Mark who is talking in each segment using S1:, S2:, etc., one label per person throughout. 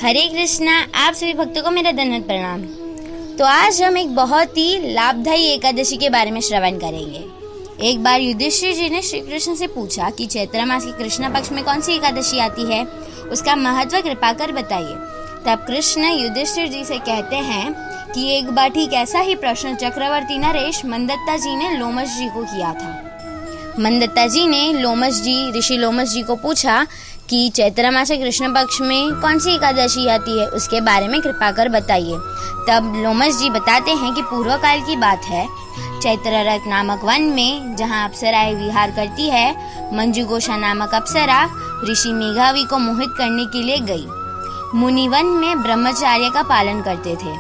S1: हरे कृष्णा। आप सभी भक्तों को मेरा दंडवत प्रणाम। तो आज हम एक बहुत ही लाभदायी एकादशी के बारे में श्रवण करेंगे। एक बार युधिष्ठिर जी ने श्री कृष्ण से पूछा कि चैत्र मास की कृष्ण पक्ष में कौन सी एकादशी आती है, उसका महत्व कृपा कर बताइए। तब कृष्ण युधिष्ठिर जी से कहते हैं कि एक बार ठीक ऐसा ही प्रश्न चक्रवर्ती नरेश मंदत्ता जी ने लोमश जी को किया था। मंदत्ता जी ने ऋषि लोमश जी को पूछा कि चैत्र मास कृष्ण पक्ष में कौन सी एकादशी आती है, उसके बारे में कृपा कर बताइए। तब लोमश जी बताते हैं कि पूर्व काल की बात है। चैत्र रथ नामक वन में जहाँ अप्सराएं विहार करती है, मंजुघोषा नामक अप्सरा ऋषि मेघावी को मोहित करने के लिए गई। मुनि वन में ब्रह्मचर्य का पालन करते थे।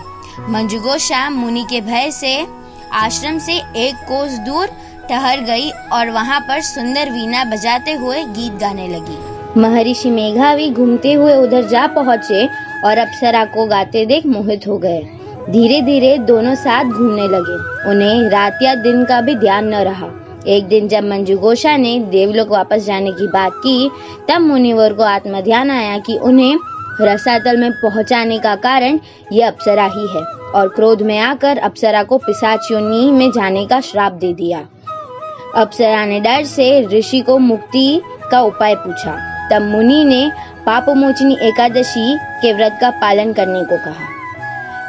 S1: मंजुघोषा मुनि के भय से आश्रम से एक कोस दूर ठहर गई और वहाँ पर सुंदर वीणा बजाते हुए गीत गाने लगी। महर्षि मेघावी घूमते हुए उधर जा पहुँचे और अप्सरा को गाते देख मोहित हो गए। धीरे धीरे दोनों साथ घूमने लगे। उन्हें रात या दिन का भी ध्यान न रहा। एक दिन जब मंजुघोषा ने देवलोक वापस जाने की बात की, तब मुनिवर को आत्मध्यान आया कि उन्हें रसातल में पहुंचाने का कारण यह अप्सरा ही है, और क्रोध में आकर अप्सरा को पिशाच योनि में जाने का श्राप दे दिया। अप्सरा ने डर से ऋषि को मुक्ति का उपाय पूछा। तब मुनि ने पापमोचनी एकादशी के व्रत का पालन करने को कहा।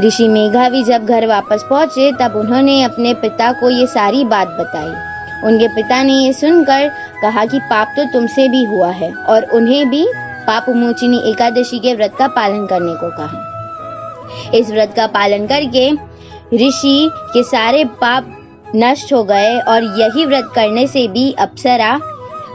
S1: ऋषि मेघावी जब घर वापस पहुंचे, तब उन्होंने अपने पिता को ये सारी बात बताई। उनके पिता ने ये सुनकर कहा कि पाप तो तुमसे भी हुआ है, और उन्हें भी पापमोचनी एकादशी के व्रत का पालन करने को कहा। इस व्रत का पालन करके ऋषि के सारे पाप नष्ट हो गए, और यही व्रत करने से भी अप्सरा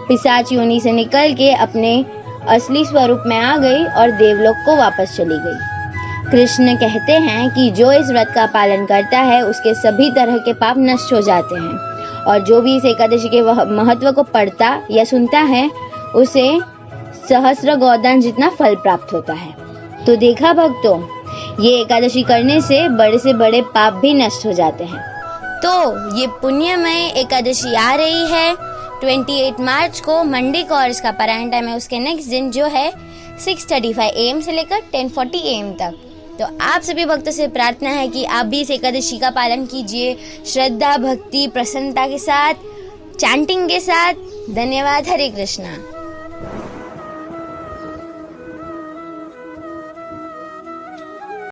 S1: पिशाच योनि से निकल के अपने असली स्वरूप में आ गई और देवलोक को वापस चली गई। कृष्ण कहते हैं कि जो इस व्रत का पालन करता है, उसके सभी तरह के पाप नष्ट हो जाते हैं, और जो भी इस एकादशी के महत्व को पढ़ता या सुनता है, उसे सहस्र गोदान जितना फल प्राप्त होता है। तो देखा भक्तों, ये एकादशी करने से बड़े पाप भी नष्ट हो जाते हैं। तो ये पुण्यमय एकादशी आ रही है 28 मार्च को मंडे को, और इसका पारायण टाइम है उसके नेक्स्ट दिन जो है 6:35 AM से लेकर 10:40 AM तक। तो आप सभी भक्तों से प्रार्थना है कि आप भी इस एकादशी का पालन कीजिए, श्रद्धा भक्ति प्रसन्नता के साथ, चैंटिंग के साथ। धन्यवाद। हरे कृष्णा।